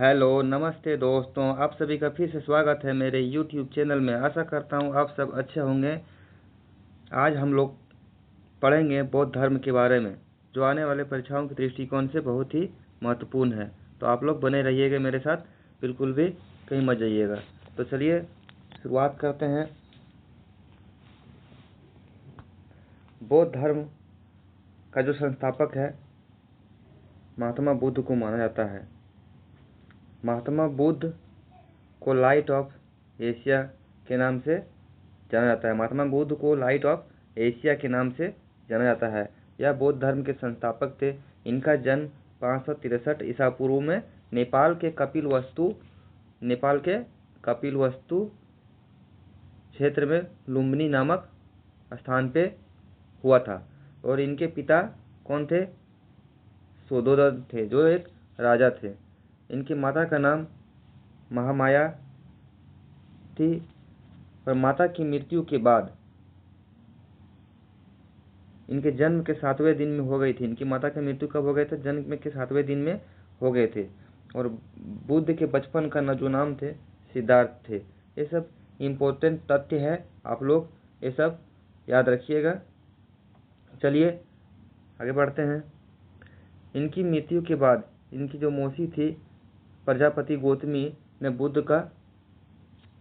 Hello, नमस्ते दोस्तों। आप सभी का फिर से स्वागत है मेरे YouTube चैनल में। आशा करता हूँ आप सब अच्छे होंगे। आज हम लोग पढ़ेंगे बौद्ध धर्म के बारे में, जो आने वाले परीक्षाओं के दृष्टिकोण से बहुत ही महत्वपूर्ण है। तो आप लोग बने रहिएगा मेरे साथ, बिल्कुल भी कहीं मत जाइएगा। तो चलिए शुरुआत करते हैं। बौद्ध धर्म का जो संस्थापक है महात्मा बुद्ध को माना जाता है। महात्मा बुद्ध को लाइट ऑफ एशिया के नाम से जाना जाता है। महात्मा बुद्ध को लाइट ऑफ एशिया के नाम से जाना जाता है। यह बौद्ध धर्म के संस्थापक थे। इनका जन्म 563 ईसा पूर्व में नेपाल के कपिलवस्तु क्षेत्र में लुम्बिनी नामक स्थान पे हुआ था। और इनके पिता कौन थे? सुधोधन थे, जो एक राजा थे। इनकी माता का नाम महामाया थी। पर माता की मृत्यु के बाद इनके जन्म के 7वें दिन में हो गई थी। इनकी माता की मृत्यु कब हो गए थे? जन्म के 7वें दिन में हो गए थे। और बुद्ध के बचपन का जो नाम थे सिद्धार्थ थे। ये सब इम्पोर्टेंट तथ्य है, आप लोग ये सब याद रखिएगा। चलिए आगे बढ़ते हैं। इनकी मृत्यु के बाद इनकी जो मौसी थी प्रजापति गौतमी ने बुद्ध का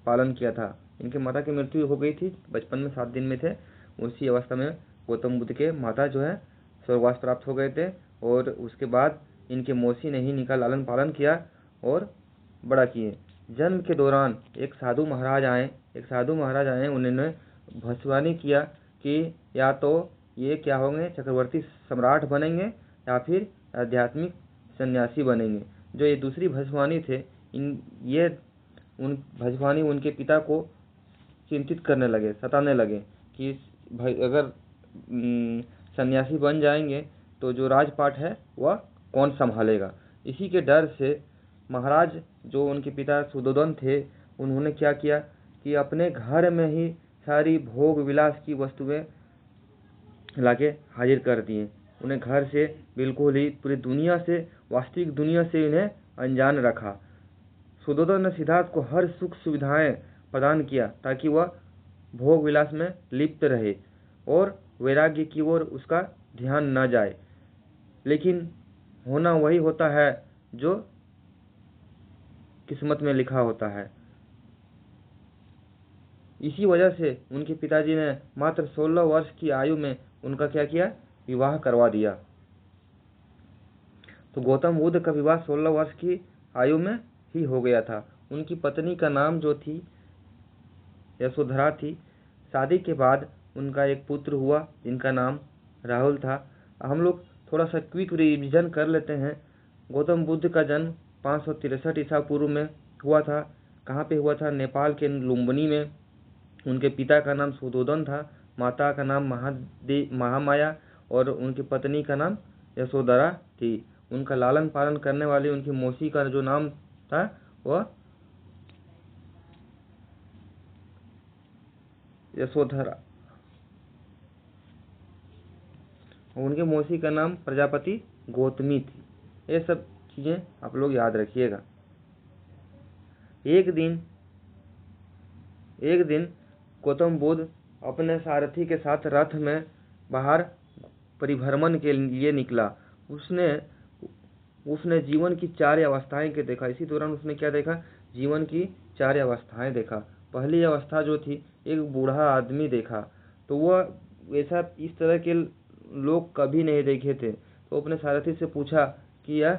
पालन किया था। इनकी माता की मृत्यु हो गई थी, बचपन में 7 दिन में थे। उसी अवस्था में गौतम बुद्ध के माता जो है स्वर्गवास प्राप्त हो गए थे। और उसके बाद इनके मौसी ने ही इनका लालन पालन किया और बड़ा किए। जन्म के दौरान एक साधु महाराज आए। उन्होंने भविष्यवाणी किया कि या तो ये क्या होंगे, चक्रवर्ती सम्राट बनेंगे या फिर आध्यात्मिक सन्यासी बनेंगे। जो ये दूसरी भविष्यवाणी थे, उन भविष्यवाणी उनके पिता को चिंतित करने लगे, सताने लगे कि अगर सन्यासी बन जाएंगे तो जो राजपाट है वह कौन संभालेगा। इसी के डर से महाराज जो उनके पिता सुधोधन थे, उन्होंने क्या किया कि अपने घर में ही सारी भोग विलास की वस्तुएं लाके हाजिर कर दिए। उन्हें घर से बिल्कुल ही पूरी दुनिया से, वास्तविक दुनिया से इन्हें अनजान रखा। सुधोधन ने सिद्धार्थ को हर सुख सुविधाएं प्रदान किया ताकि वह भोग विलास में लिप्त रहे और वैराग्य की ओर उसका ध्यान न जाए। लेकिन होना वही होता है जो किस्मत में लिखा होता है। इसी वजह से उनके पिताजी ने मात्र 16 वर्ष की आयु में उनका क्या किया? विवाह करवा दिया। तो गौतम बुद्ध का विवाह 16 वर्ष की आयु में ही हो गया था। उनकी पत्नी का नाम जो थी यशोधरा थी। शादी के बाद उनका एक पुत्र हुआ जिनका नाम राहुल था। हम लोग थोड़ा सा क्विक रिवीजन कर लेते हैं। गौतम बुद्ध का जन्म 563 ईसा पूर्व में हुआ था। कहाँ पे हुआ था? नेपाल के लुम्बिनी में। उनके पिता का नाम सुधोधन था, माता का नाम महामाया और उनकी पत्नी का नाम यशोधरा थी। उनका लालन पालन करने वाली उनकी मौसी का जो नाम था वह यशोधरा। उनके मौसी का नाम प्रजापति गौतमी थी। ये सब चीजें आप लोग याद रखिएगा। एक दिन गौतम बुद्ध अपने सारथी के साथ रथ में बाहर परिभ्रमण के लिए निकला। उसने जीवन की 4 अवस्थाएं के देखा। इसी दौरान उसने क्या देखा? जीवन की 4 अवस्थाएं देखा। पहली अवस्था जो थी, एक बूढ़ा आदमी देखा। तो वह ऐसा इस तरह के लोग कभी नहीं देखे थे। तो अपने सारथी से पूछा कि यह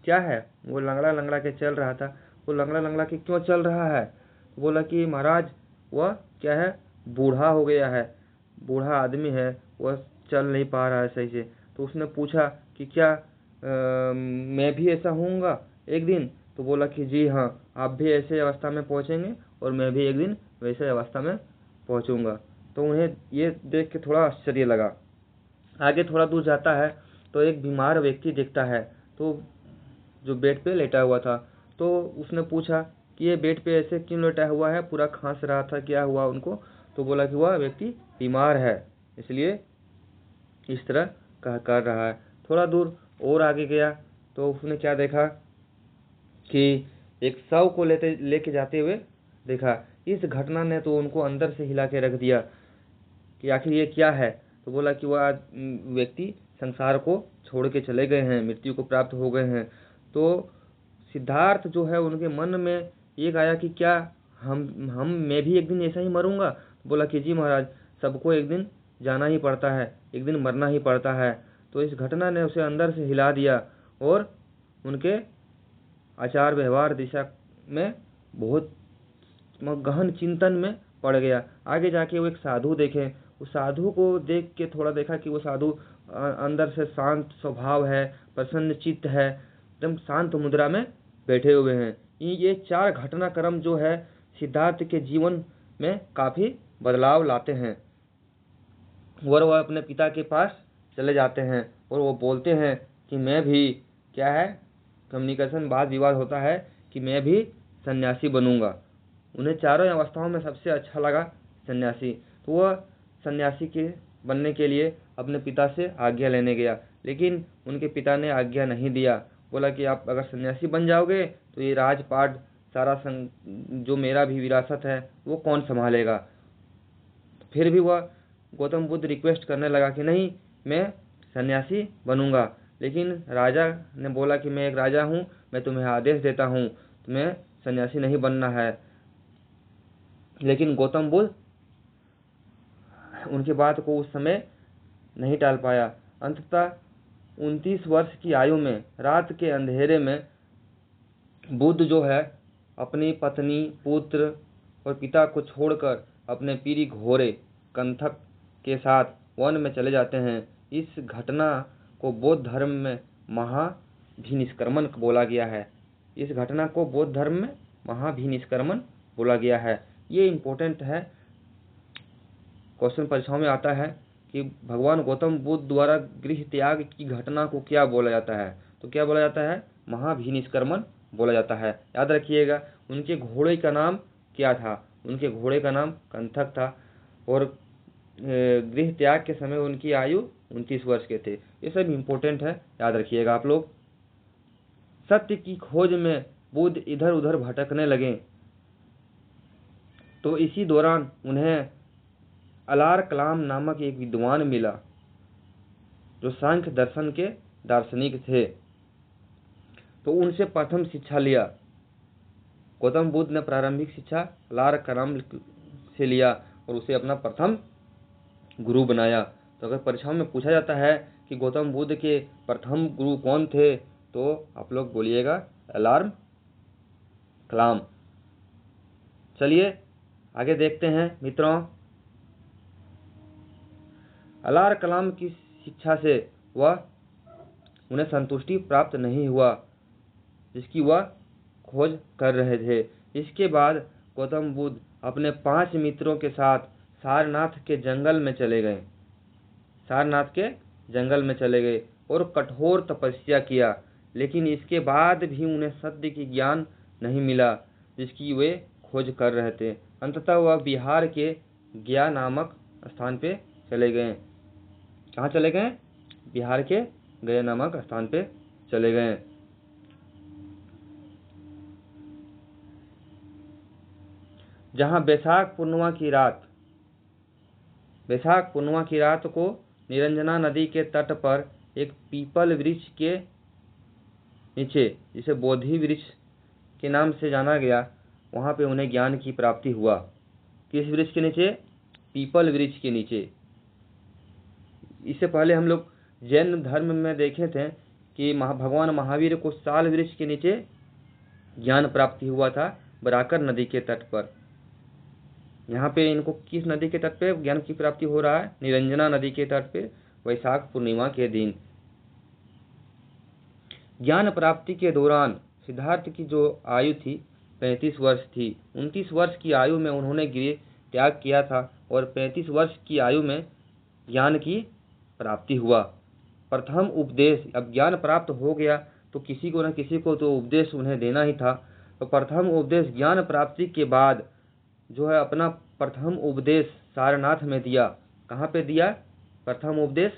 क्या है? वो लंगड़ा लंगड़ा के चल रहा था। वो लंगड़ा लंगड़ा के क्यों चल रहा है? बोला कि महाराज वह क्या है, बूढ़ा हो गया है, बूढ़ा आदमी है, वह चल नहीं पा रहा है सही से। तो उसने पूछा कि क्या मैं भी ऐसा होऊंगा एक दिन? तो बोला कि जी हाँ, आप भी ऐसे अवस्था में पहुंचेंगे और मैं भी एक दिन वैसे अवस्था में पहुंचूंगा। तो उन्हें ये देख के थोड़ा आश्चर्य लगा। आगे थोड़ा दूर जाता है तो एक बीमार व्यक्ति दिखता है, तो जो बेड पे लेटा हुआ था। तो उसने पूछा कि ये बेड पे ऐसे क्यों लेटा हुआ है, पूरा खांस रहा था, क्या हुआ उनको? तो बोला कि वह व्यक्ति बीमार है, इसलिए इस तरह कर रहा है। थोड़ा दूर और आगे गया तो उसने क्या देखा कि एक शव को लेके जाते हुए देखा। इस घटना ने तो उनको अंदर से हिला के रख दिया कि आखिर ये क्या है। तो बोला कि वह व्यक्ति संसार को छोड़ के चले गए हैं, मृत्यु को प्राप्त हो गए हैं। तो सिद्धार्थ जो है उनके मन में एक आया कि क्या मैं भी एक दिन ऐसा ही मरूंगा। बोला कि जी महाराज, सबको एक दिन जाना ही पड़ता है, एक दिन मरना ही पड़ता है। तो इस घटना ने उसे अंदर से हिला दिया और उनके आचार व्यवहार दिशा में बहुत गहन चिंतन में पड़ गया। आगे जाके वो एक साधु देखे, उस साधु को देख के थोड़ा देखा कि वो साधु अंदर से शांत स्वभाव है, प्रसन्न चित्त है, एकदम शांत मुद्रा में बैठे हुए हैं। ये 4 घटनाक्रम जो है सिद्धार्थ के जीवन में काफी बदलाव लाते हैं। और वह अपने पिता के पास चले जाते हैं और वो बोलते हैं कि मैं भी, क्या है, कम्युनिकेशन वाद विवाद होता है कि मैं भी सन्यासी बनूंगा। उन्हें चारों अवस्थाओं में सबसे अच्छा लगा सन्यासी। तो वह सन्यासी के बनने के लिए अपने पिता से आज्ञा लेने गया, लेकिन उनके पिता ने आज्ञा नहीं दिया। बोला कि आप अगर सन्यासी बन जाओगे तो ये राजपाट सारा जो मेरा भी विरासत है वो कौन संभालेगा। फिर भी वह गौतम बुद्ध रिक्वेस्ट करने लगा कि नहीं, मैं सन्यासी बनूंगा। लेकिन राजा ने बोला कि मैं एक राजा हूँ, मैं तुम्हें आदेश देता हूँ, तुम्हें सन्यासी नहीं बनना है। लेकिन गौतम बुद्ध उनकी बात को उस समय नहीं टाल पाया। अंततः 29 वर्ष की आयु में रात के अंधेरे में बुद्ध जो है अपनी पत्नी, पुत्र और पिता को छोड़कर अपने पीरी घोड़े कंथक के साथ वन में चले जाते हैं। इस घटना को बौद्ध धर्म में महाभिनिष्क्रमण बोला गया है। इस घटना को बौद्ध धर्म में महाभिनिष्क्रमण बोला गया है। ये इम्पोर्टेंट है, क्वेश्चन परीक्षाओं में आता है कि भगवान गौतम बुद्ध द्वारा गृह त्याग की घटना को क्या बोला जाता है। तो क्या बोला जाता है? महाभिनिष्क्रमण बोला जाता है। याद रखिएगा, उनके घोड़े का नाम क्या था? उनके घोड़े का नाम कंथक था और गृह त्याग के समय उनकी आयु 29 वर्ष के थे। ये सब इम्पोर्टेंट है, याद रखिएगा आप लोग। सत्य की खोज में बुद्ध इधर उधर भटकने लगे तो इसी दौरान उन्हें अलार कलाम नामक एक विद्वान मिला जो सांख्य दर्शन के दार्शनिक थे। तो उनसे प्रथम शिक्षा लिया। गौतम बुद्ध ने प्रारंभिक शिक्षा अलार कलाम से लिया और उसे अपना प्रथम गुरु बनाया। तो अगर परीक्षाओं में पूछा जाता है कि गौतम बुद्ध के प्रथम गुरु कौन थे, तो आप लोग बोलिएगा अलार कलाम। चलिए आगे देखते हैं मित्रों। अलार कलाम की शिक्षा से उन्हें संतुष्टि प्राप्त नहीं हुआ जिसकी वह खोज कर रहे थे। इसके बाद गौतम बुद्ध अपने 5 मित्रों के साथ सारनाथ के जंगल में चले गए। सारनाथ के जंगल में चले गए और कठोर तपस्या किया, लेकिन इसके बाद भी उन्हें सत्य की ज्ञान नहीं मिला जिसकी वे खोज कर रहे थे। अंततः वह बिहार के गया नामक स्थान पे चले गए। कहाँ चले गए? बिहार के गया नामक स्थान पे चले गए। जहाँ बैसाख पूर्णिमा की रात को निरंजना नदी के तट पर एक पीपल वृक्ष के नीचे, जिसे बोधि वृक्ष के नाम से जाना गया, वहाँ पे उन्हें ज्ञान की प्राप्ति हुआ। किस वृक्ष के नीचे? पीपल वृक्ष के नीचे। इससे पहले हम लोग जैन धर्म में देखे थे कि भगवान महावीर को साल वृक्ष के नीचे ज्ञान प्राप्ति हुआ था, बराकर नदी के तट पर। यहाँ पे इनको किस नदी के तट पे ज्ञान की प्राप्ति हो रहा है? निरंजना नदी के तट पे वैशाख पूर्णिमा के दिन। ज्ञान प्राप्ति के दौरान सिद्धार्थ की जो आयु थी 35 वर्ष थी। 29 वर्ष की आयु में उन्होंने गृह त्याग किया था और 35 वर्ष की आयु में ज्ञान की प्राप्ति हुआ। प्रथम उपदेश, अब ज्ञान प्राप्त हो गया तो किसी को न किसी को तो उपदेश उन्हें देना ही था। तो प्रथम उपदेश ज्ञान प्राप्ति के बाद जो है अपना प्रथम उपदेश सारनाथ में दिया। कहाँ पे दिया? प्रथम उपदेश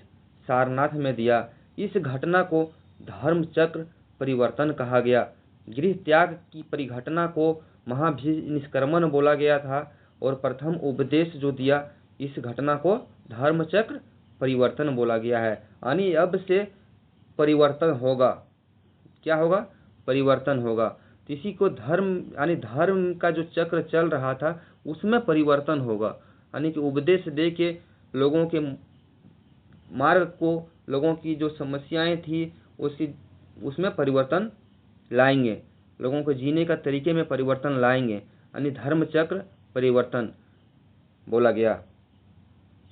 सारनाथ में दिया। इस घटना को धर्म चक्र परिवर्तन कहा गया। गृह त्याग की परिघटना को महाभिनिष्क्रमण बोला गया था और प्रथम उपदेश जो दिया इस घटना को धर्मचक्र परिवर्तन बोला गया है। यानी अब से परिवर्तन होगा। क्या होगा? परिवर्तन होगा। तो इसी को धर्म यानी धर्म का जो चक्र चल रहा था उसमें परिवर्तन होगा। यानी कि उपदेश दे के लोगों के मार्ग को, लोगों की जो समस्याएं थी उसमें परिवर्तन लाएंगे, लोगों को जीने का तरीके में परिवर्तन लाएंगे। यानी धर्म चक्र परिवर्तन बोला गया।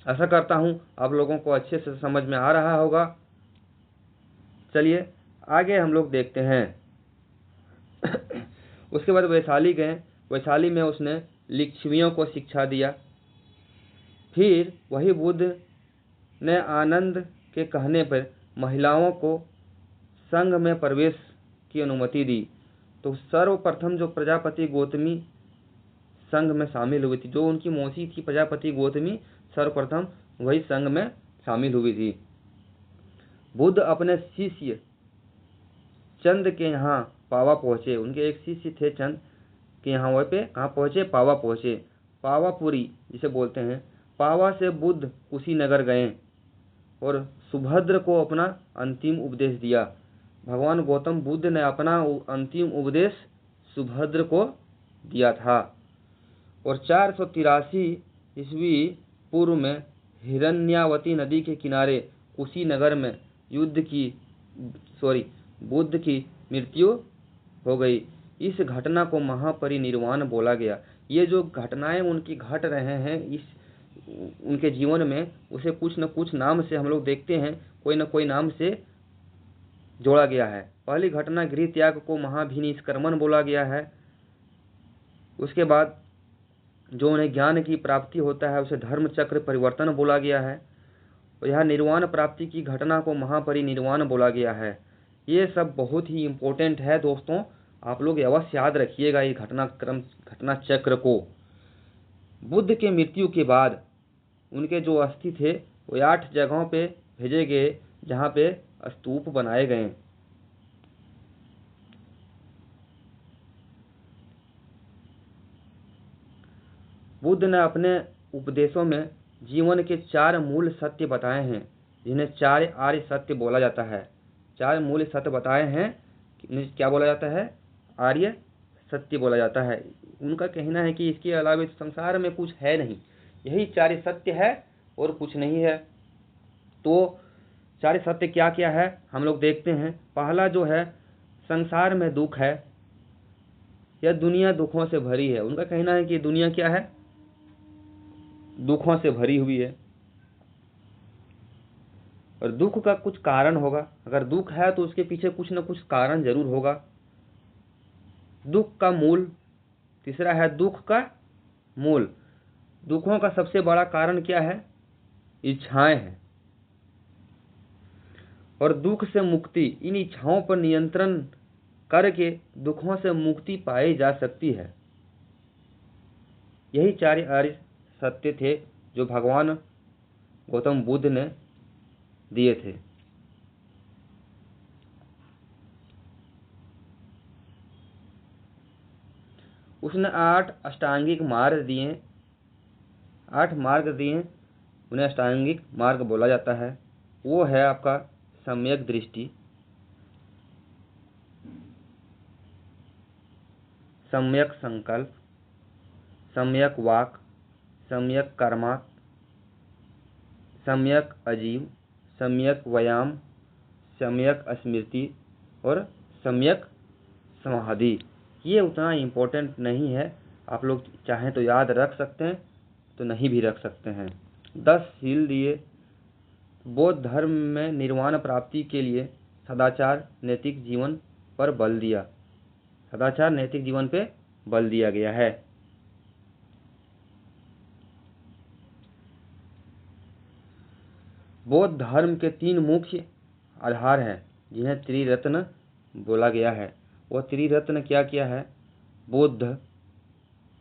आशा करता हूं आप लोगों को अच्छे से समझ में आ रहा होगा। चलिए आगे हम लोग देखते हैं। उसके बाद वैशाली गए। वैशाली में उसने लिच्छवियों को शिक्षा दिया। फिर वही बुद्ध ने आनंद के कहने पर महिलाओं को संघ में प्रवेश की अनुमति दी। तो सर्वप्रथम जो प्रजापति गौतमी संघ में शामिल हुई थी, जो उनकी मौसी थी प्रजापति गौतमी, सर्वप्रथम वही संघ में शामिल हुई थी। बुद्ध अपने शिष्य चंद के यहाँ पावा पहुंचे। उनके एक शिष्य थे चंद के यहाँ, वह पे कहाँ पहुंचे? पावा पहुंचे। पावापुरी जिसे बोलते हैं। पावा से बुद्ध कुशीनगर गए और सुभद्र को अपना अंतिम उपदेश दिया। भगवान गौतम बुद्ध ने अपना अंतिम उपदेश सुभद्र को दिया था। और 483 ईस्वी पूर्व में हिरण्यावती नदी के किनारे कुशीनगर में बुद्ध की मृत्यु हो गई। इस घटना को महापरिनिर्वाण बोला गया। ये जो घटनाएं उनकी घट रहे हैं उनके जीवन में, उसे कुछ न कुछ नाम से हम लोग देखते हैं, कोई न कोई नाम से जोड़ा गया है। पहली घटना गृह त्याग को महाभिनिष्क्रमण बोला गया है। उसके बाद जो उन्हें ज्ञान की प्राप्ति होता है उसे धर्म चक्र परिवर्तन बोला गया है। और यह निर्वाण प्राप्ति की घटना को महापरिनिर्वाण बोला गया है। ये सब बहुत ही इम्पोर्टेंट है दोस्तों, आप लोग अवश्य याद रखिएगा इस घटना चक्र को। बुद्ध के मृत्यु के बाद उनके जो अस्थि थे वो 8 जगहों पे भेजे गए जहाँ पे स्तूप बनाए गए। बुद्ध ने अपने उपदेशों में जीवन के 4 मूल सत्य बताए हैं, जिन्हें 4 आर्य सत्य बोला जाता है। 4 मूल सत्य बताए हैं, क्या बोला जाता है? आर्य सत्य बोला जाता है। उनका कहना है कि इसके अलावा संसार में कुछ है नहीं, यही 4 सत्य है और कुछ नहीं है। तो 4 सत्य क्या क्या है हम लोग देखते हैं। पहला जो है, संसार में दुख है, यह दुनिया दुखों से भरी है। उनका कहना है कि दुनिया क्या है? दुखों से भरी हुई है और दुख का कुछ कारण होगा। अगर दुख है तो उसके पीछे कुछ न कुछ कारण जरूर होगा। दुख का मूल। तीसरा है दुख का मूल। दुखों का सबसे बड़ा कारण क्या है? इच्छाएं हैं। और दुख से मुक्ति, इन इच्छाओं पर नियंत्रण करके दुखों से मुक्ति पाई जा सकती है। यही 4 आर्य सत्य थे जो भगवान गौतम बुद्ध ने दिए थे। उसने 8 अष्टांगिक मार्ग दिए। 8 मार्ग दिए, उन्हें अष्टांगिक मार्ग बोला जाता है। वो है आपका सम्यक दृष्टि, सम्यक संकल्प, सम्यक वाक, सम्यक कर्मा, सम्यक अजीव, सम्यक व्यायाम, सम्यक स्मृति और सम्यक समाधि। ये उतना इम्पोर्टेंट नहीं है, आप लोग चाहें तो याद रख सकते हैं, तो नहीं भी रख सकते हैं। 10 शील दिए। बौद्ध धर्म में निर्वाण प्राप्ति के लिए सदाचार नैतिक जीवन पर बल दिया। सदाचार नैतिक जीवन पे बल दिया गया है। बौद्ध धर्म के 3 मुख्य आधार हैं जिन्हें त्रिरत्न बोला गया है। वो त्रिरत्न क्या क्या है? बुद्ध,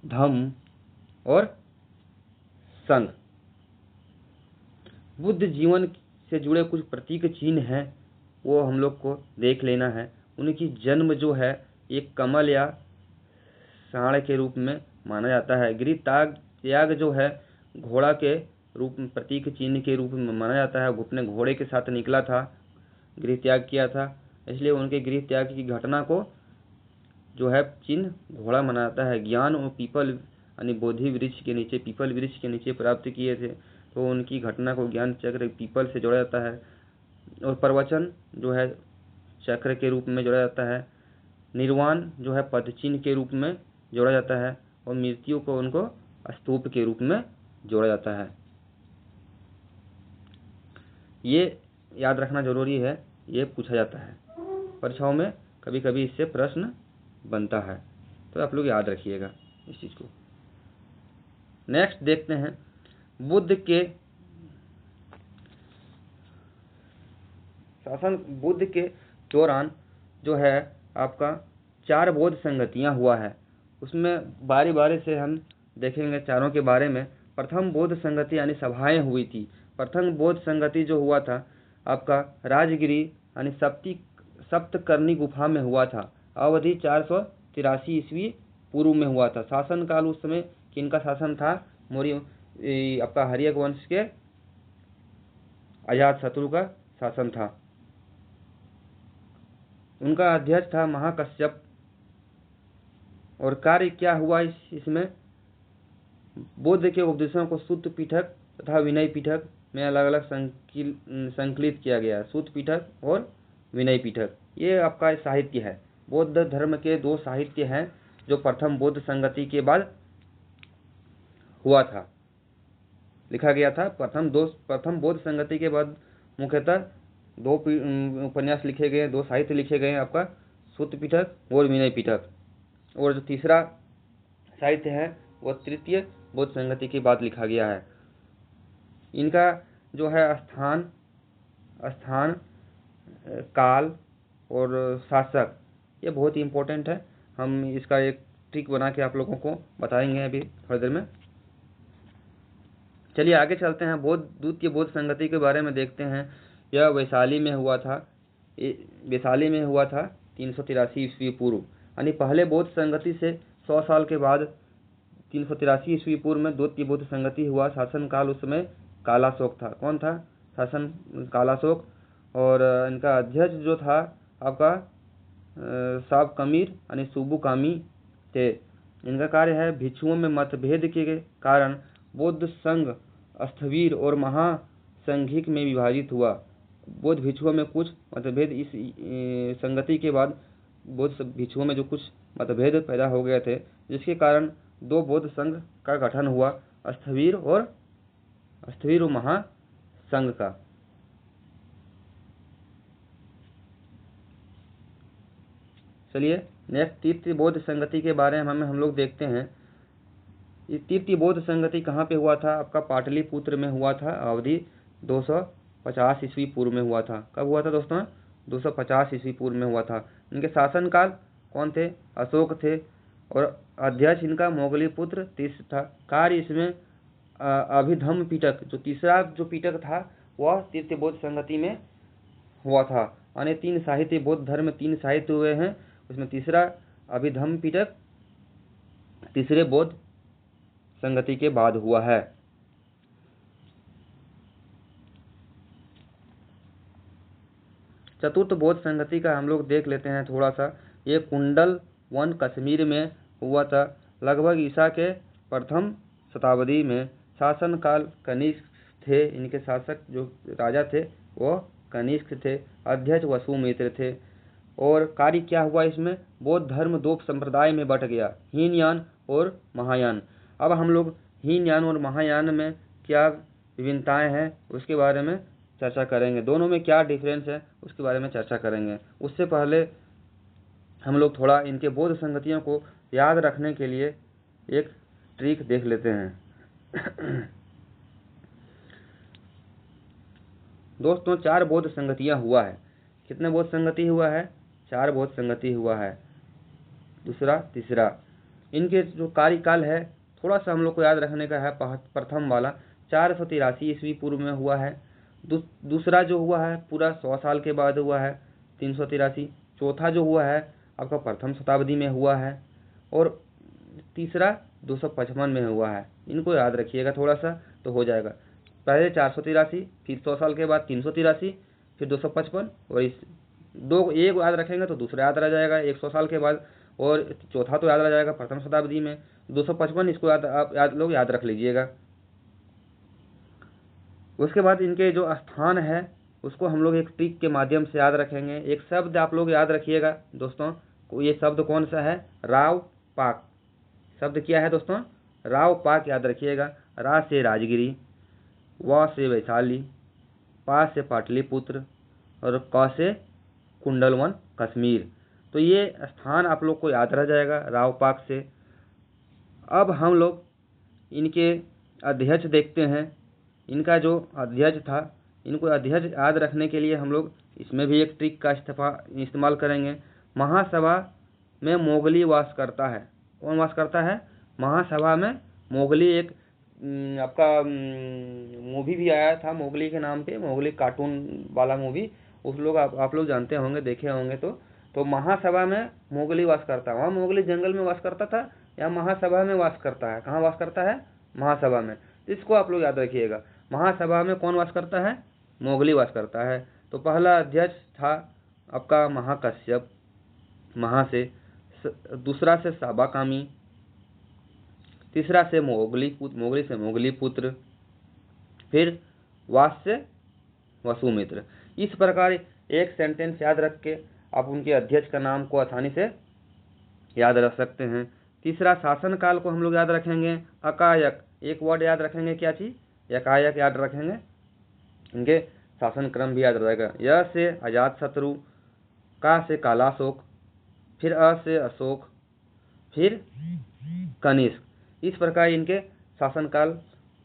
धम्म और संघ। बुद्ध जीवन से जुड़े कुछ प्रतीक चिन्ह हैं, वो हम लोग को देख लेना है। उनकी जन्म जो है एक कमल या साढ़ के रूप में माना जाता है। गृह त्याग जो है घोड़ा के रूप में, प्रतीक चिन्ह के रूप में माना जाता है। अपने घोड़े के साथ निकला था, गृह त्याग किया था, इसलिए उनके गृह त्याग की घटना को जो है चिन्ह घोड़ा माना जाता है। ज्ञान और पीपल यानी बोधि वृक्ष के नीचे, पीपल वृक्ष के नीचे प्राप्त किए थे, तो उनकी घटना को ज्ञान चक्र पीपल से जोड़ा जाता है। और प्रवचन जो है चक्र के रूप में जोड़ा जाता है। निर्वाण जो है पद चिन्ह के रूप में जोड़ा जाता है। और मृत्यु को उनको स्तूप के रूप में जोड़ा जाता है। ये याद रखना जरूरी है, ये पूछा जाता है परीक्षाओं में, कभी कभी इससे प्रश्न बनता है, तो आप लोग याद रखिएगा इस चीज को। नेक्स्ट देखते हैं, बुद्ध के शासन, बुद्ध के दौरान जो है आपका 4 बौद्ध संगतियां हुआ है। उसमें बारी बारी से हम देखेंगे चारों के बारे में। प्रथम बौद्ध संगति यानी सभाएं हुई थी। प्रथम बौद्ध संगति जो हुआ था आपका राजगिरी यानी सप्तकर्णी गुफा में हुआ था। अवधि 483 ईस्वी पूर्व में हुआ था। शासन काल उस समय किनका शासन था? मौर्य आपका हर्यक वंश के अजातशत्रु का शासन था। उनका अध्यक्ष था महाकश्यप। और कार्य क्या हुआ इसमें? बुद्ध के उपदेशों को सूत पीठक तथा विनय पीठक में अलग अलग संकलित किया गया। सूत पीठक और विनय पीठक ये आपका साहित्य है। बौद्ध धर्म के 2 साहित्य हैं जो प्रथम बौद्ध संगति के बाद हुआ था, लिखा गया था। प्रथम बौद्ध संगति के बाद मुख्यतः 2 उपन्यास लिखे गए, 2 साहित्य लिखे गए, आपका सूत पीठक और विनय पीठक। और जो तीसरा साहित्य है वो तृतीय बौद्ध संगति के बाद लिखा गया है। इनका जो है स्थान, काल और शासक ये बहुत ही इम्पोर्टेंट है। हम इसका एक ट्रिक बना के आप लोगों को बताएंगे अभी थोड़ी देर में। चलिए आगे चलते हैं। द्वितीय बौद्ध संगति के बारे में देखते हैं। यह वैशाली में हुआ था। 383 ईस्वी पूर्व, यानी पहले बौद्ध संगति से 100 साल के बाद 383 ईस्वी पूर्व में द्वितीय बौद्ध संगति हुआ। शासन काल उस समय कालाशोक था। कौन था? शासन कालाशोक। और इनका अध्यक्ष जो था आपका साब कमीर यानी सुबु कामी थे। इनका कार्य है भिक्षुओं में मतभेद के कारण बौद्ध संघ स्थविर और महासंघिक में विभाजित हुआ। बौद्ध भिक्षुओं में कुछ मतभेद, इस संगति के बाद बौद्ध भिक्षुओं में जो कुछ मतभेद पैदा हो गए थे, जिसके कारण 2 बौद्ध संघ का गठन हुआ, स्थविर और महासंघ का। चलिए नेक्स्ट तृतीय बौद्ध संगति के बारे में हम लोग देखते हैं। ये तृतीय बौद्ध संगति कहाँ पे हुआ था? आपका पाटलिपुत्र में हुआ था। अवधि 250 ईस्वी पूर्व में हुआ था। कब हुआ था दोस्तों? 250 ईस्वी पूर्व में हुआ था। इनके शासनकाल कौन थे? अशोक थे। और अध्यक्ष इनका मोगलीपुत्र तीस था। कार्य इसमें अभिधम्म पीठक, जो तीसरा जो पीठक था वह तृतीय बौद्ध संगति में हुआ था। यानी 3 साहित्य, बौद्ध धर्म में 3 साहित्य हुए हैं, उसमें तीसरा अभिधम्म पीठक तीसरे बौद्ध संगति के बाद हुआ है। चतुर्थ बौद्ध संगति का हम लोग देख लेते हैं थोड़ा सा। ये कुंडल वन कश्मीर में हुआ था, लगभग ईसा के प्रथम शताब्दी में। शासन काल कनिष्क थे। इनके शासक जो राजा थे वो कनिष्क थे। अध्यक्ष वसुमित्र थे। और कार्य क्या हुआ इसमें? बौद्ध धर्म 2 संप्रदाय में बट गया, हीनयान और महायान। अब हम लोग हीनयान और महायान में क्या विभिन्नताएं हैं उसके बारे में चर्चा करेंगे। दोनों में क्या डिफरेंस है उसके बारे में चर्चा करेंगे। उससे पहले हम लोग थोड़ा इनके बौद्ध संगतियों को याद रखने के लिए एक ट्रिक देख लेते हैं। दोस्तों 4 बौद्ध संगतियां हुआ है। कितने बौद्ध संगति हुआ है? 4 बौद्ध संगति हुआ है। दूसरा तीसरा। इनके जो कार्यकाल है थोड़ा सा हम लोग को याद रखने का है। प्रथम वाला 483 ईस्वी पूर्व में हुआ है। दूसरा जो हुआ है पूरा 100 साल के बाद हुआ है, 383। चौथा जो हुआ है आपका प्रथम शताब्दी में हुआ है और तीसरा 255 में हुआ है। इनको याद रखिएगा थोड़ा सा तो हो जाएगा। पहले 483, फिर 100 साल के बाद 383, फिर 255 और इस दो एक याद रखेंगे तो दूसरा याद रह जाएगा 100 साल के बाद, और चौथा तो याद रह जाएगा प्रथम शताब्दी में। 255 इसको आप लोग याद रख लीजिएगा। उसके बाद इनके जो स्थान है उसको हम लोग एक ट्रिक के माध्यम से याद रखेंगे। एक शब्द आप लोग याद रखिएगा दोस्तों, ये शब्द कौन सा है? राव पाक। शब्द क्या है दोस्तों? राव पाक याद रखिएगा। रा से राजगिरी, व से वैशाली, पा से पाटलिपुत्र और क से कुंडलवन कश्मीर। तो ये स्थान आप लोग को याद रह जाएगा राव पाक से। अब हम लोग इनके अध्यक्ष देखते हैं। इनका जो अध्यक्ष था, इनको अध्यक्ष याद रखने के लिए हम लोग इसमें भी एक ट्रिक का इस्तेमाल करेंगे। महासभा में मोगली वास करता है। कौन वास करता है? महासभा में मोगली। एक आपका मूवी भी आया था मोगली के नाम पे, मोगली कार्टून वाला मूवी, उस लोग आप लोग जानते होंगे, देखे होंगे। तो महासभा में मोगली वास करता है। वहाँ मोगली जंगल में वास करता था या महासभा में वास करता है? कहाँ वास करता है? महासभा में। इसको आप लोग याद रखिएगा। महासभा में कौन वास करता है? मोगली वास करता है। तो पहला अध्यक्ष था आपका महाकश्यप, महा से। दूसरा से साबाकामी, तीसरा से मोगली से मोगली पुत्र, फिर वास से वसुमित्र। इस प्रकार एक सेंटेंस याद रख के आप उनके अध्यक्ष का नाम को आसानी से याद रख सकते हैं। तीसरा शासन काल को हम लोग याद रखेंगे। अकायक, एक वर्ड याद रखेंगे, क्या चीज? यकायक याद रखेंगे। इनके शासन क्रम भी याद रहेगा। य से अजात शत्रु, का से कालाशोक, फिर अ से अशोक, फिर कनिष्क। इस प्रकार इनके शासनकाल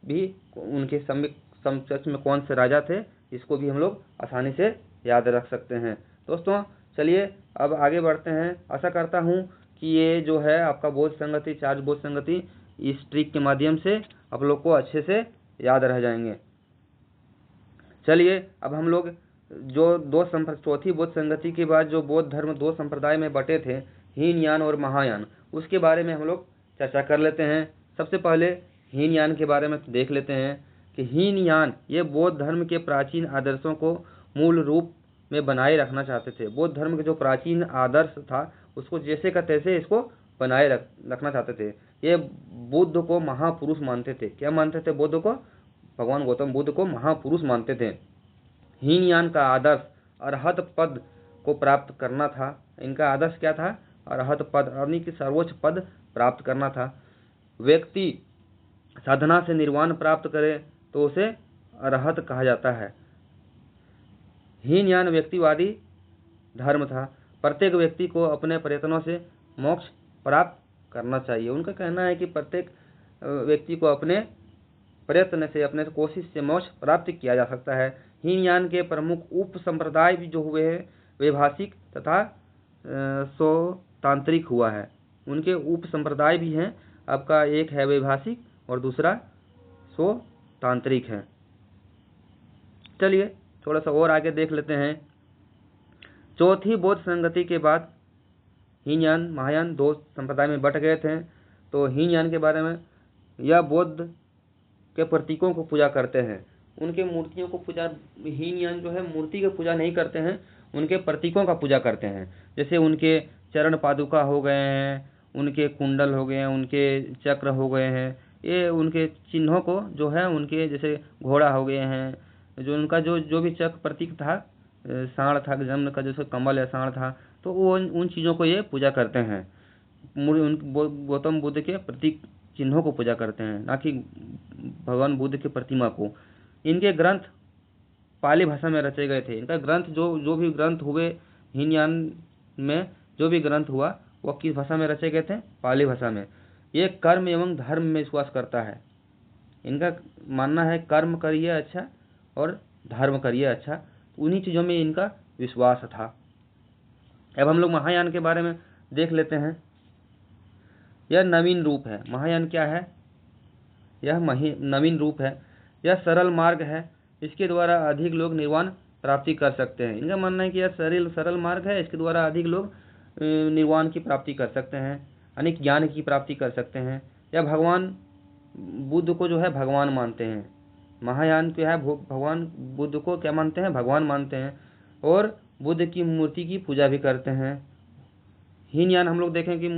भी, उनके समकक्ष में कौन से राजा थे, इसको भी हम लोग आसानी से याद रख सकते हैं। दोस्तों चलिए अब आगे बढ़ते हैं। आशा करता हूँ कि ये जो है आपका बोध संगति, चार्ज बोध संगति, इस ट्रिक के माध्यम से आप लोग को अच्छे से याद रह जाएंगे। चलिए अब हम लोग जो चौथी बोध संगति के बाद जो बौद्ध धर्म दो संप्रदाय में बटे थे, हीनयान और महायान, उसके बारे में हम लोग चर्चा कर लेते हैं। सबसे पहले हीनयान के बारे में देख लेते हैं कि हीनयान ये बौद्ध धर्म के प्राचीन आदर्शों को मूल रूप में बनाए रखना चाहते थे। बौद्ध धर्म के जो प्राचीन आदर्श था उसको जैसे का तैसे इसको बनाए रखना चाहते थे। ये बुद्ध को महापुरुष मानते थे। क्या मानते थे? बुद्ध को, भगवान गौतम बुद्ध को महापुरुष मानते थे। हीनयान का आदर्श अरहत पद को प्राप्त करना था। इनका आदर्श क्या था? अरहत पद, यानी कि सर्वोच्च पद प्राप्त करना था। व्यक्ति साधना से निर्वाण प्राप्त करे तो उसे अरहत कहा जाता है। हीनयान व्यक्तिवादी धर्म था। प्रत्येक व्यक्ति को अपने प्रयत्नों से मोक्ष प्राप्त करना चाहिए। उनका कहना है कि प्रत्येक व्यक्ति को अपने प्रयत्न से, अपने कोशिश से मोक्ष प्राप्त किया जा सकता है। हीनयान के प्रमुख उप संप्रदाय भी जो हुए हैं वैभाषिक तथा तांत्रिक हुआ है। उनके उप संप्रदाय भी हैं। आपका एक है वैभाषिक और दूसरा तांत्रिक है। चलिए थोड़ा सा और आगे देख लेते हैं। चौथी बौद्ध संगति के बाद हीनयान महायान दो संप्रदाय में बट गए थे। तो हीनयान के बारे में, यह बौद्ध के प्रतीकों को पूजा करते हैं। उनके मूर्तियों को पूजा, हीनयान जो है मूर्ति की पूजा नहीं करते हैं, उनके प्रतीकों का पूजा करते हैं। जैसे उनके चरण पादुका हो गए हैं, उनके कुंडल हो गए हैं, उनके चक्र हो गए हैं, ये उनके चिन्हों को जो है, उनके जैसे घोड़ा हो गए हैं, जो उनका जो भी चक्र प्रतीक था, सांड था, जम्न का जैसे कमल या सांड था, तो वो उन चीज़ों को ये पूजा करते हैं। गौतम बुद्ध के प्रतीक चिन्हों को पूजा करते हैं, ना कि भगवान बुद्ध की प्रतिमा को। इनके ग्रंथ पाली भाषा में रचे गए थे। इनका ग्रंथ जो भी ग्रंथ हुए हीनयान में, जो भी ग्रंथ हुआ वो किस भाषा में रचे गए थे? पाली भाषा में। ये कर्म एवं धर्म में विश्वास करता है। इनका मानना है कर्म करिए अच्छा और धर्म करिए अच्छा, उन्हीं चीज़ों में इनका विश्वास था। अब हम लोग महायान के बारे में देख लेते हैं। यह नवीन रूप है। महायान क्या है? यह नवीन रूप है। यह सरल मार्ग है। इसके द्वारा अधिक लोग निर्वाण प्राप्ति कर सकते हैं। इनका मानना है कि यह सरल मार्ग है, इसके द्वारा अधिक लोग निर्वाण की प्राप्ति कर सकते हैं, अनेक ज्ञान की प्राप्ति कर सकते हैं, या भगवान बुद्ध को जो है भगवान मानते हैं। महायान क्या है, भगवान बुद्ध को क्या मानते हैं, भगवान मानते हैं, और बुद्ध की मूर्ति की पूजा भी करते हैं। हीनयान हम लोग देखें कि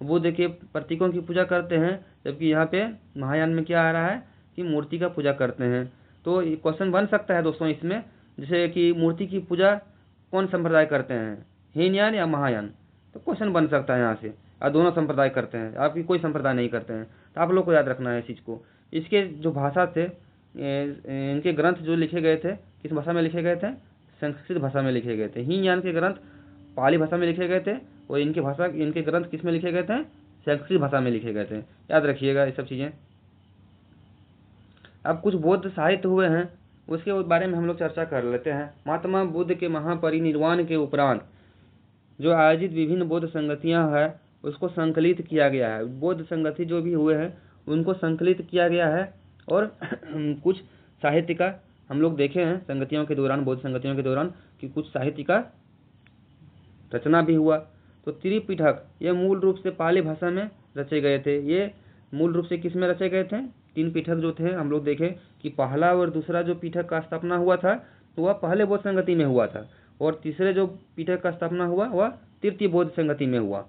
बुद्ध के प्रतीकों की पूजा करते हैं, जबकि यहाँ पे महायान में क्या आ रहा है कि मूर्ति का पूजा करते हैं। तो क्वेश्चन बन सकता है दोस्तों इसमें, जैसे कि मूर्ति की पूजा कौन संप्रदाय करते हैं, हीनयान या महायान। तो क्वेश्चन बन सकता है यहाँ से, और दोनों संप्रदाय करते हैं, आपकी कोई संप्रदाय नहीं करते हैं। तो आप लोग को याद रखना है इस चीज़ को। इसके जो भाषा थे, इनके ग्रंथ जो लिखे गए थे किस भाषा में लिखे गए थे, संस्कृत भाषा में लिखे गए थे। हीनयान के ग्रंथ पाली भाषा में लिखे गए थे, और इनके ग्रंथ किस में लिखे गए थे, संस्कृत भाषा में लिखे गए थे। याद रखिएगा ये सब चीज़ें। अब कुछ बौद्ध साहित्य हुए हैं, उसके बारे में हम लोग चर्चा कर लेते हैं। महात्मा बुद्ध के महापरिनिर्वाण के उपरांत जो आयोजित विभिन्न बौद्ध संगतियां हैं उसको संकलित किया गया है। बौद्ध संगति जो भी हुए हैं उनको संकलित किया गया है, और कुछ साहित्य का हम लोग देखे हैं संगतियों के दौरान, बौद्ध संगतियों के दौरान, कि कुछ साहित्य का रचना भी हुआ। तो त्रिपिटक ये मूल रूप से पाली भाषा में रचे गए थे। ये मूल रूप से किस में रचे गए थे, 3 पीठक जो थे हम लोग देखें कि पहला और दूसरा जो पीठक का स्थापना हुआ था तो वह पहले बौद्ध संगति में हुआ था, और तीसरे जो पीठक का स्थापना हुआ वह तृतीय बौद्ध संगति में हुआ।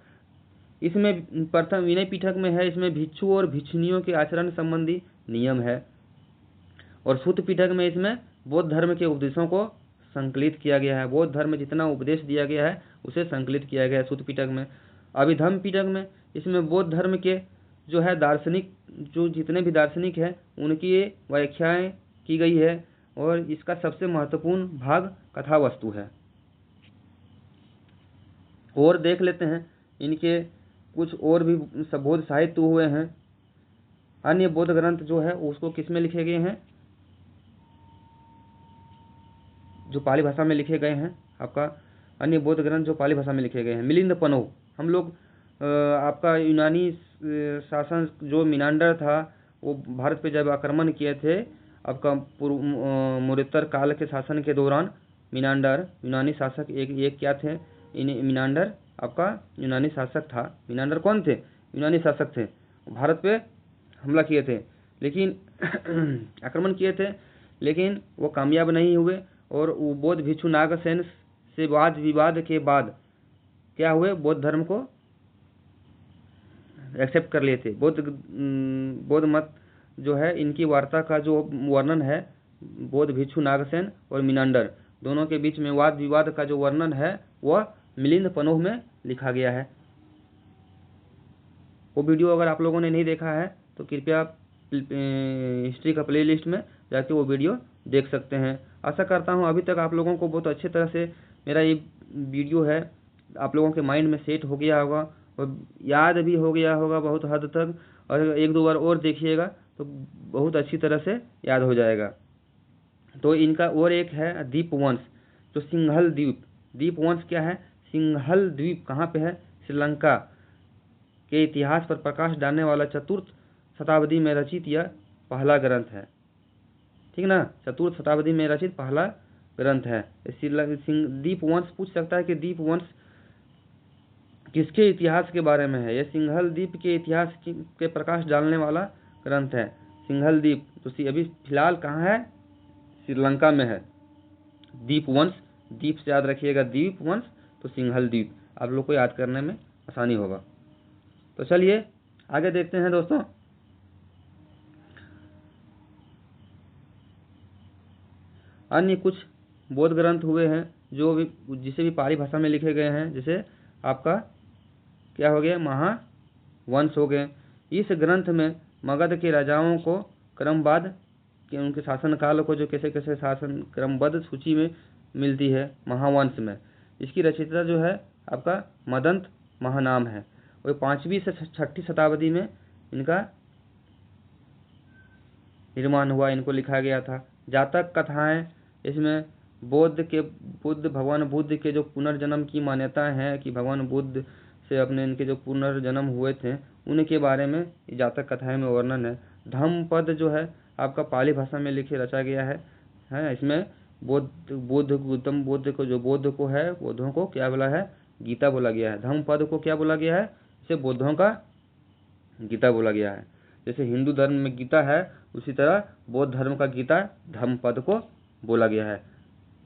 इसमें प्रथम विनय पीठक में है, इसमें भिक्षु और भिक्षुनियों के आचरण संबंधी नियम है, और सूत पीठक में इसमें बौद्ध धर्म के उपदेशों को संकलित किया गया है। बौद्ध धर्म में जितना उपदेश दिया गया है उसे संकलित किया गया है सूत पीठक में। अभिधम्म पीठक में इसमें बौद्ध धर्म के जो है दार्शनिक, जो जितने भी दार्शनिक हैं उनकी व्याख्याएं की गई है, और इसका सबसे महत्वपूर्ण भाग कथा वस्तु है। और देख लेते हैं इनके कुछ और भी बौद्ध साहित्य हुए हैं। अन्य बौद्ध ग्रंथ जो है उसको किस में लिखे गए हैं, जो पाली भाषा में लिखे गए हैं। आपका अन्य बौद्ध ग्रंथ जो पाली भाषा में लिखे गए हैं, मिलिंद पनोह। हम लोग आपका यूनानी शासन जो मिनांडर था वो भारत पे जब आक्रमण किए थे, आपका पूर्वोत्तर काल के शासन के दौरान मिनांडर यूनानी शासक एक क्या थे, मिनांडर आपका यूनानी शासक था। मिनांडर कौन थे, यूनानी शासक थे, भारत पे हमला किए थे, लेकिन आक्रमण किए थे, लेकिन वो कामयाब नहीं हुए, और बौद्ध भिक्षु नागसेन से वाद विवाद के बाद क्या हुए, बौद्ध धर्म को एक्सेप्ट कर लिए थे। बौद्ध मत जो है, इनकी वार्ता का जो वर्णन है बौद्ध भिक्षु नागसेन और मिनांडर दोनों के बीच में वाद विवाद का जो वर्णन है वह मिलिंद पनोह में लिखा गया है। वो वीडियो अगर आप लोगों ने नहीं देखा है तो कृपया हिस्ट्री का प्लेलिस्ट में जाके वो वीडियो देख सकते हैं। आशा करता हूँ अभी तक आप लोगों को बहुत अच्छी तरह से मेरा ये वीडियो है आप लोगों के माइंड में सेट हो गया होगा, और याद भी हो गया होगा बहुत हद तक, और 1-2 बार और देखिएगा तो बहुत अच्छी तरह से याद हो जाएगा। तो इनका और एक है दीपवंश, जो सिंघल द्वीप। दीपवंश क्या है, सिंघल द्वीप कहाँ पे है, श्रीलंका के इतिहास पर प्रकाश डालने वाला 4th शताब्दी में रचित यह पहला ग्रंथ है। ठीक ना, 4th शताब्दी में रचित पहला ग्रंथ है। दीपवंश पूछ सकता है कि दीपवंश किसके इतिहास के बारे में है। यह सिंघल द्वीप के इतिहास के प्रकाश डालने वाला ग्रंथ है। सिंघल द्वीप तो अभी फिलहाल कहाँ है, श्रीलंका में है। दीपवंश, द्वीप से याद रखिएगा, दीपवंश तो सिंघल द्वीप, आप लोग को याद करने में आसानी होगा। तो चलिए आगे देखते हैं दोस्तों। अन्य कुछ बौद्ध ग्रंथ हुए हैं जो भी जिसे भी पाली भाषा में लिखे गए हैं, जैसे आपका क्या हो गया, महावंश हो गए। इस ग्रंथ में मगध के राजाओं को क्रमबद्ध कि उनके शासनकाल को जो कैसे कैसे शासन क्रमबद्ध सूची में मिलती है महावंश में। इसकी रचयिता जो है आपका मदंत महानाम है, और 5वीं से 6ठी शताब्दी में इनका निर्माण हुआ, इनको लिखा गया था। जातक कथाएं, इसमें भगवान बुद्ध के जो पुनर्जन्म की मान्यता है कि भगवान बुद्ध से अपने इनके जो पुनर्जन्म हुए थे उनके बारे में जातक कथाएं में वर्णन है। धम्मपद जो है आपका पाली भाषा में लिखे रचा गया है। इसमें गौतम बुद्ध को जो बौद्धों को क्या बोला है, गीता बोला गया है। धम्मपद को क्या बोला गया है? इसे बौद्धों का गीता बोला गया है। जैसे हिंदू धर्म में गीता है, उसी तरह बौद्ध धर्म का गीता धम्मपद को बोला गया है।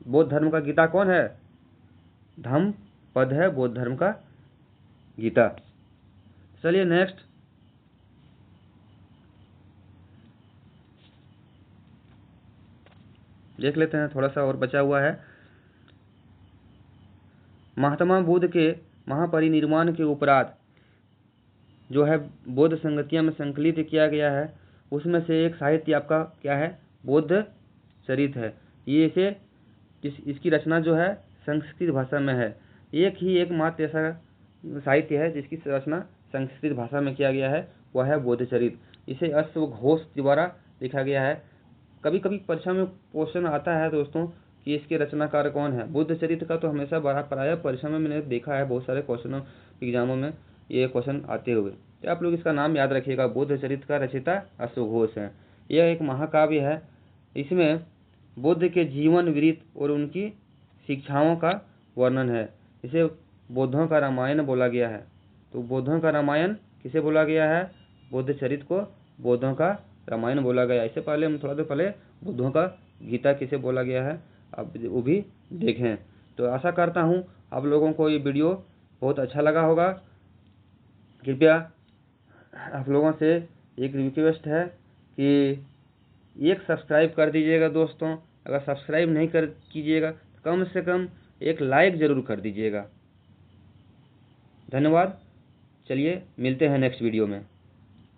बौद्ध धर्म का गीता कौन है? धम्मपद है बौद्ध धर्म का गीता। चलिए नेक्स्ट, देख लेते हैं, थोड़ा सा और बचा हुआ है। महात्मा बुद्ध के महापरिनिर्वाण के उपरांत जो है बौद्ध संगतियां में संकलित किया गया है, उसमें से एक साहित्य आपका क्या है? बौद्ध चरित है। ये इसे इसकी रचना जो है संस्कृत भाषा में है। एक ही एकमात्र ऐसा साहित्य है जिसकी रचना संस्कृत भाषा में किया गया है, वह है बौद्ध चरित। इसे अश्वघोष द्वारा लिखा गया है। कभी कभी परीक्षा में क्वेश्चन आता है दोस्तों कि इसके रचनाकार कौन है। बुद्ध चरित्र का तो हमेशा प्राय परीक्षा में मैंने देखा है, बहुत सारे क्वेश्चनों एग्जामों में ये क्वेश्चन आते हुए। तो आप लोग इसका नाम याद रखिएगा, बुद्ध चरित्र का रचयिता अश्वघोष है। यह एक महाकाव्य है। इसमें बुद्ध के जीवन वृत्त और उनकी शिक्षाओं का वर्णन है। इसे बौद्धों का रामायण बोला गया है। तो बौद्धों का रामायण किसे बोला गया है? बुद्ध चरित्र को बौद्धों का रामायण बोला गया। इससे पहले हम थोड़ा देर पहले बुद्धों का गीता किसे बोला गया है अब वो भी देखें। तो आशा करता हूँ आप लोगों को ये वीडियो बहुत अच्छा लगा होगा। कृपया आप लोगों से एक रिक्वेस्ट है कि एक सब्सक्राइब कर दीजिएगा दोस्तों। अगर सब्सक्राइब नहीं कर कीजिएगा तो कम से कम एक लाइक ज़रूर कर दीजिएगा। धन्यवाद। चलिए मिलते हैं नेक्स्ट वीडियो में।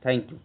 Thank you.